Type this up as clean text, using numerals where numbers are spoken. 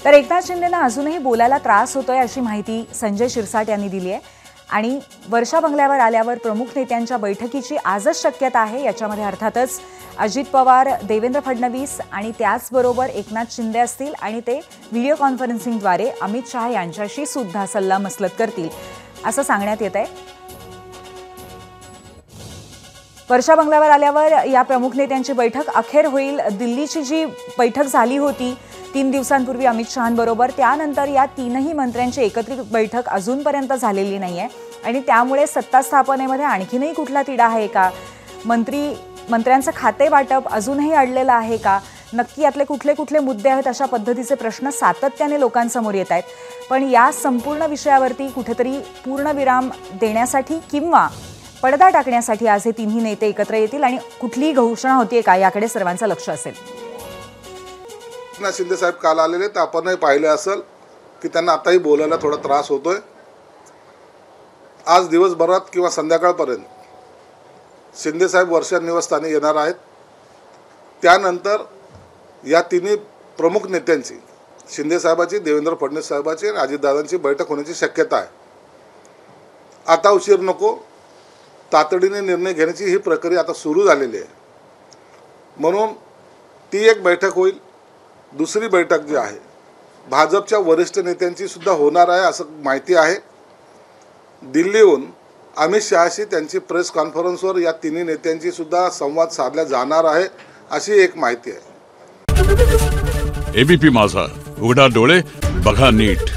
तर एकनाथ शिंदेंना अजूनही बोलायला त्रास होतोय अशी माहिती संजय शिरसाट यांनी दिली आहे आणि वर्षा बंगल्यावर आल्यावर प्रमुख नेत्यांच्या बैठकीची आजच शक्यता आहे। याच्यामध्ये अर्थातच अजित पवार, देवेंद्र फडणवीस आणि त्याचबरोबर एकनाथ शिंदे असतील आणि ते व्हिडिओ कॉन्फरन्सिंगद्वारे अमित शहा यांच्याशी सुद्धा सल्लामसलत करतील असं सांगण्यात येत आहे। वर्षा बंगल्यावर आल्यावर या प्रमुख नेत्यांची बैठक अखेर होईल। दिल्लीची जी बैठक झाली होती 3 दिवसांपूर्वी अमित शहांबरोबर, त्यानंतर या तीनही मंत्र्यांची एकत्रित बैठक अजूनपर्यंत झालेली नाहीये आणि त्यामुळे सत्ता स्थापनेमध्ये आणखीनही कुठला तिढा आहे का? मंत्र्यांचं खाते वाटप अजूनही अडलेलं आहे का? नक्की यातले कुठले कुठले मुद्दे आहेत अशा पद्धतीचे प्रश्न सातत्याने लोकांसमोर येत आहेत। पण या संपूर्ण विषयावरती कुठेतरी पूर्णविराम देण्यासाठी किंवा पडदा टाकण्यासाठी आज हे तिन्ही नेते एकत्र येतील आणि कुठलीही घोषणा होतीये का याकडे सर्वांचं लक्ष असेल। एकनाथ शिंदे साहेब काल आलेले तर आपणही पाहिले असेल की त्यांना आताही बोलायला थोडा त्रास होतोय। आज दिवसभरात किंवा संध्याकाळपर्यंत शिंदे साहेब वर्षा निवासस्थानी येणार आहेत। त्यानंतर या तिन्ही प्रमुख नेत्यांची, शिंदे साहेबाची, देवेंद्र फडणवीस साहेबाची आणि अजितदादांची बैठक होण्याची शक्यता आहे। आता उशीर नको, तातडीने निर्णय घेण्याची ही प्रक्रिया आता सुरू झालेली आहे। म्हणून ती एक बैठक होईल। दुसरी बैठक जी आहे भाजपच्या वरिष्ठ नेत्यांची सुद्धा होणार आहे असं माहिती आहे। दिल्लीहून अमित शहाशी त्यांची प्रेस कॉन्फरन्सवर या तिन्ही नेत्यांची सुद्धा संवाद साधला जाणार आहे अशी एक माहिती आहे। एबीपी माझा, उघडा डोळे बघा नीट।